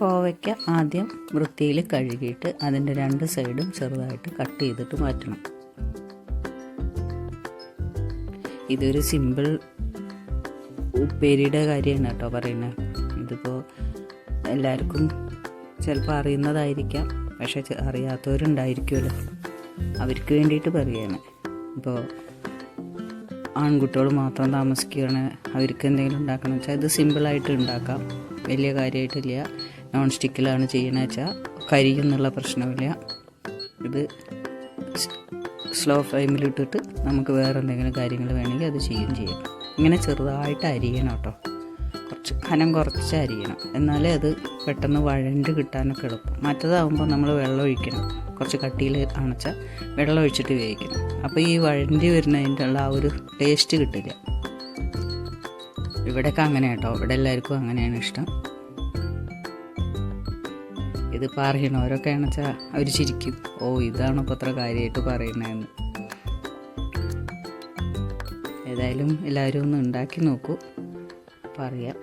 കോവയ്ക്ക ആദ്യം വൃത്തിയിൽ കഴുകിയിട്ട് അതിൻ്റെ രണ്ട് സൈഡും ചെറുതായിട്ട് കട്ട് ചെയ്തിട്ട് മാറ്റണം. ഇതൊരു സിമ്പിൾ ഉപ്പേരിയുടെ കാര്യമാണ് കേട്ടോ പറയുന്നത്. ഇതിപ്പോൾ എല്ലാവർക്കും ചിലപ്പോൾ അറിയുന്നതായിരിക്കാം, പക്ഷെ അറിയാത്തവരുണ്ടായിരിക്കുമല്ലോ, അവർക്ക് വേണ്ടിയിട്ട് പറയുകയാണ്. ഇപ്പോൾ ആൺകുട്ടികൾ മാത്രം താമസിക്കുകയാണ്, അവർക്ക് എന്തെങ്കിലും ഉണ്ടാക്കണം വെച്ചാൽ ഇത് സിമ്പിളായിട്ട് ഉണ്ടാക്കാം, വലിയ കാര്യമായിട്ടില്ല. നോൺ സ്റ്റിക്കിലാണ് ചെയ്യണമെന്ന് വെച്ചാൽ കരിയെന്നുള്ള പ്രശ്നമില്ല. ഇത് സ്ലോ ഫ്ലെയിമിലിട്ടിട്ട് നമുക്ക് വേറെ എന്തെങ്കിലും കാര്യങ്ങൾ വേണമെങ്കിൽ അത് ചെയ്യാം. ഇങ്ങനെ ചെറുതായിട്ട് അരിയണം കേട്ടോ, കുറച്ച് അരിയണം, എന്നാലേ അത് പെട്ടെന്ന് വഴണ്ട് കിട്ടാനൊക്കെ എളുപ്പം. മറ്റേതാകുമ്പോൾ നമ്മൾ വെള്ളം ഒഴിക്കണം, കുറച്ച് കട്ടിയിൽ അണച്ചാൽ വെള്ളം ഒഴിച്ചിട്ട് വേവിക്കണം. അപ്പോൾ ഈ വഴണ്ടി വരുന്നതിൻ്റെ ഉള്ള ആ ഒരു ടേസ്റ്റ് കിട്ടില്ല. ഇവിടെയൊക്കെ അങ്ങനെ കേട്ടോ, ഇവിടെ എല്ലാവർക്കും അങ്ങനെയാണ് ഇഷ്ടം. ഇത് പറയണവരൊക്കെ ആണെന്ന് വെച്ചാൽ അവർ ചിരിക്കും, ഓ ഇതാണ് ഇപ്പോൾ അത്ര കാര്യമായിട്ട് പറയുന്നതെന്ന്. ഏതായാലും എല്ലാവരും ഒന്ന് ഉണ്ടാക്കി നോക്കൂ, പറയാം.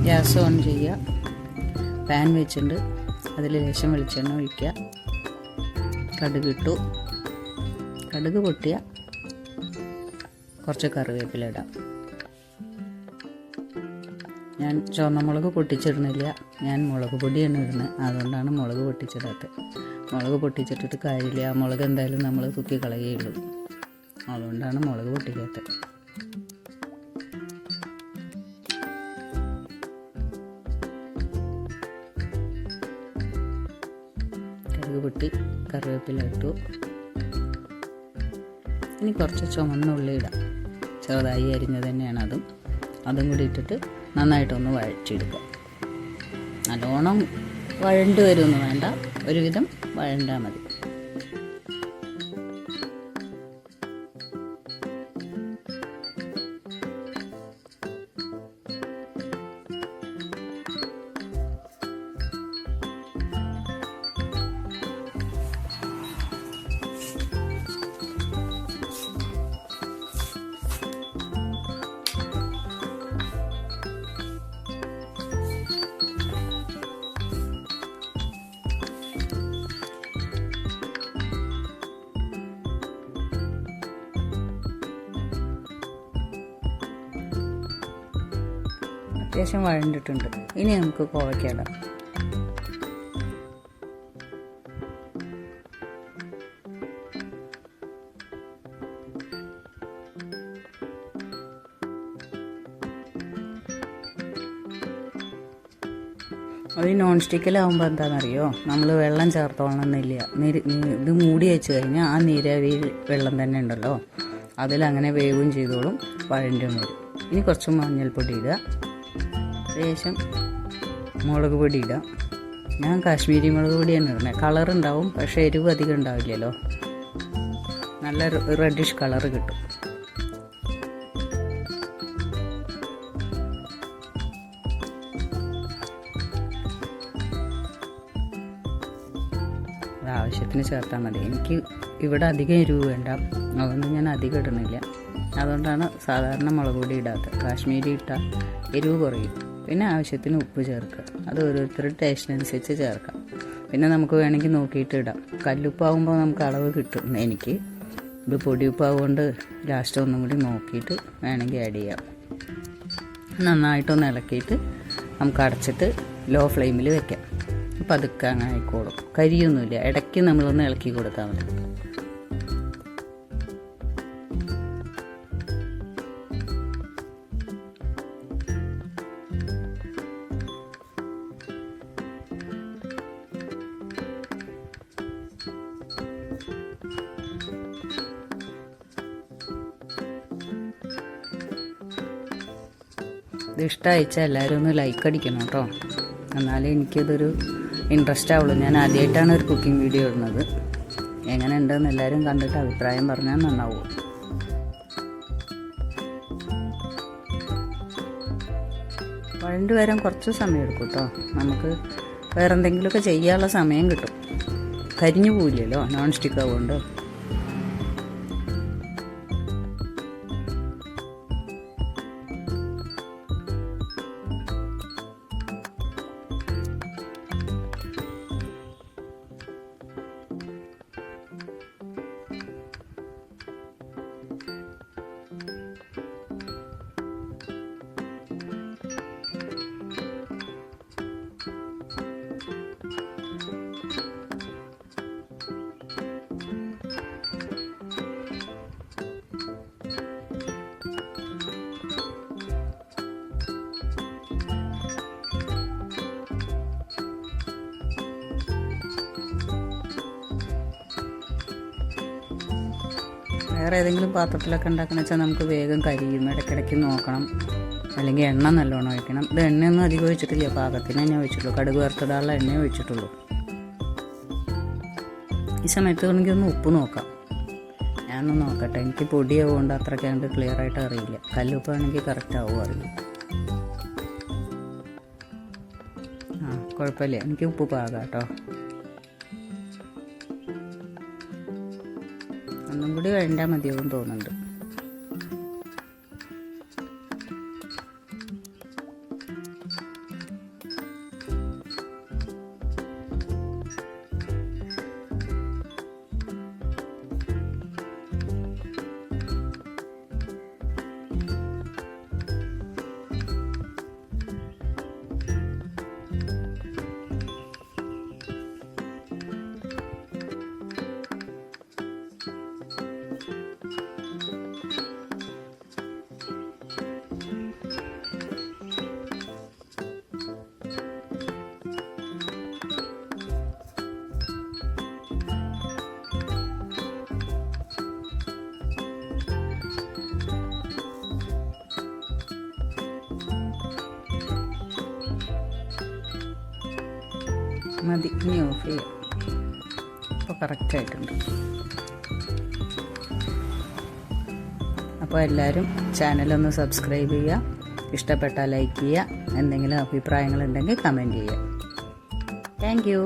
ഗ്യാസ് ഓൺ ചെയ്യുക, പാൻ വെച്ചിട്ടുണ്ട്, അതിൽ ലേശം വെളിച്ചെണ്ണ ഒഴിക്കുക, കടുക് ഇട്ടു, കടുക് പൊട്ടിയ കുറച്ച് കറിവേപ്പില ഇടാം. ഞാൻ ചുവന്ന മുളക് പൊട്ടിച്ചിടുന്നില്ല, ഞാൻ മുളക് പൊടിയാണ് ഇടുന്നത്, അതുകൊണ്ടാണ് മുളക് പൊട്ടിച്ചിടാത്തത്. മുളക് പൊട്ടിച്ചിട്ടിട്ട് കാര്യമില്ല, ആ മുളക് എന്തായാലും നമ്മൾ തൂക്കി കളയുകയുള്ളൂ, അതുകൊണ്ടാണ് മുളക് പൊട്ടിക്കാത്തത്. കടുക് പൊട്ടി കറിവേപ്പില ഇട്ടു. ഇനി കുറച്ച് ചുമന്ന ഉള്ളി ഇടാം, ചെറുതായി അരിഞ്ഞത് തന്നെയാണ് അതും കൂടി ഇട്ടിട്ട് നന്നായിട്ടൊന്ന് വഴറ്റിയെടുക്കുക. നല്ലോണം വഴണ്ട് വരുമൊന്നും വേണ്ട, ഒരുവിധം വഴണ്ടാൽ മതി. അത്യാവശ്യം വഴണ്ടിട്ടുണ്ട്. ഇനി നമുക്ക് കോവയ്ക്ക ഇടാം. ഒരു നോൺ സ്റ്റിക്കിലാവുമ്പോൾ എന്താണെന്നറിയോ, നമ്മൾ വെള്ളം ചേർത്തോളണമെന്നില്ല. ഇത് മൂടി വെച്ച് കഴിഞ്ഞാൽ ആ നീരാവി വെള്ളം തന്നെ ഉണ്ടല്ലോ, അതിലങ്ങനെ വേവും ചെയ്തോളും, വഴണ്ടും വരും. ഇനി കുറച്ച് മഞ്ഞൾപ്പൊടി ഇടുക, ശേഷം മുളക് പൊടി ഇടാം. ഞാൻ കാശ്മീരി മുളക് പൊടിയാണ് ഇടുന്നത്. കളറുണ്ടാവും, പക്ഷേ എരിവ് അധികം ഉണ്ടാവില്ലല്ലോ, നല്ല റെഡിഷ് കളറ് കിട്ടും. ആവശ്യത്തിന് ചേർത്താൽ മതി. എനിക്ക് ഇവിടെ അധികം എരിവ് വേണ്ട, അതുകൊണ്ട് ഞാൻ അധികം ഇടുന്നില്ല. അതുകൊണ്ടാണ് സാധാരണ മുളക് പൊടി ഇടാത്തത്. കാശ്മീരി ഇട്ടാൽ എരിവ് കുറയും. പിന്നെ ആവശ്യത്തിന് ഉപ്പ് ചേർക്കുക, അത് ഓരോരുത്തരുടെ ടേസ്റ്റിനനുസരിച്ച് ചേർക്കാം. പിന്നെ നമുക്ക് വേണമെങ്കിൽ നോക്കിയിട്ട് ഇടാം. കല്ലുപ്പാവുമ്പോൾ നമുക്ക് അളവ് കിട്ടും. എനിക്ക് ഇത് പൊടിയുപ്പാവുകൊണ്ട് ലാസ്റ്റ് ഒന്നും കൂടി നോക്കിയിട്ട് വേണമെങ്കിൽ ആഡ് ചെയ്യാം. നന്നായിട്ടൊന്ന് ഇളക്കിയിട്ട് നമുക്ക് അടച്ചിട്ട് ലോ ഫ്ലെയിമിൽ വെക്കാം. അപ്പോൾ അതൊക്കെ അങ്ങനെ ആയിക്കോളും, കരിയൊന്നുമില്ല. ഇടയ്ക്ക് നമ്മളൊന്ന് ഇളക്കി കൊടുത്താൽ മതി. ഇത് ഇഷ്ടമായിച്ചാൽ എല്ലാവരും ഒന്ന് ലൈക്ക് അടിക്കണം കേട്ടോ, എന്നാലേ എനിക്കിതൊരു ഇൻട്രസ്റ്റ് ആവുള്ളൂ. ഞാൻ ആദ്യമായിട്ടാണ് ഒരു കുക്കിംഗ് വീഡിയോ ഇടുന്നത്. എങ്ങനെ ഉണ്ടെന്ന് എല്ലാവരും കണ്ടിട്ട് അഭിപ്രായം പറഞ്ഞാൽ നന്നാവും. വഴണ്ട് വരാൻ കുറച്ച് സമയം എടുക്കും കേട്ടോ. നമുക്ക് വേറെ എന്തെങ്കിലുമൊക്കെ ചെയ്യാനുള്ള സമയം കിട്ടും. കരിഞ്ഞു പോവില്ലല്ലോ നോൺ സ്റ്റിക്ക് ആവുകൊണ്ട്. വേറെ ഏതെങ്കിലും പാത്രത്തിലൊക്കെ ഉണ്ടാക്കുന്ന വെച്ചാൽ നമുക്ക് വേഗം കരിയും. ഇടയ്ക്കിടയ്ക്ക് നോക്കണം, അല്ലെങ്കിൽ എണ്ണ നല്ലോണം ഒഴിക്കണം. ഇത് എണ്ണയൊന്നും അധികം ഒഴിച്ചിട്ടില്ല, പാകത്തിന് തന്നെ ഒഴിച്ചിട്ടുള്ളൂ. കടുക് വറുത്തിടാനുള്ള എണ്ണയെ ഒഴിച്ചിട്ടുള്ളൂ. ഈ സമയത്ത് വേണമെങ്കിൽ ഒന്ന് ഉപ്പ് നോക്കാം. ഞാനൊന്ന് നോക്കട്ടെ, എനിക്ക് പൊടിയാവുകൊണ്ട് അത്രയ്ക്ക് കണ്ട് ക്ലിയർ ആയിട്ട് അറിയില്ല. കല്ലുപ്പാണെങ്കിൽ കറക്റ്റ് ആവും അറിയില്ല. കുഴപ്പമില്ല, എനിക്ക് ഉപ്പ് പാകാം കേട്ടോ. ഒന്നും കൂടി വേണ്ടാൽ മതിയാവും തോന്നുന്നുണ്ട്. മതി, ഇനി ഓഫ് ചെയ്യാം. ഇപ്പോൾ കറക്റ്റായിട്ടുണ്ട്. അപ്പോൾ എല്ലാവരും ചാനലൊന്ന് സബ്സ്ക്രൈബ് ചെയ്യുക, ഇഷ്ടപ്പെട്ടാൽ ലൈക്ക് ചെയ്യുക, എന്തെങ്കിലും അഭിപ്രായങ്ങളുണ്ടെങ്കിൽ കമൻറ്റ് ചെയ്യുക. Thank you.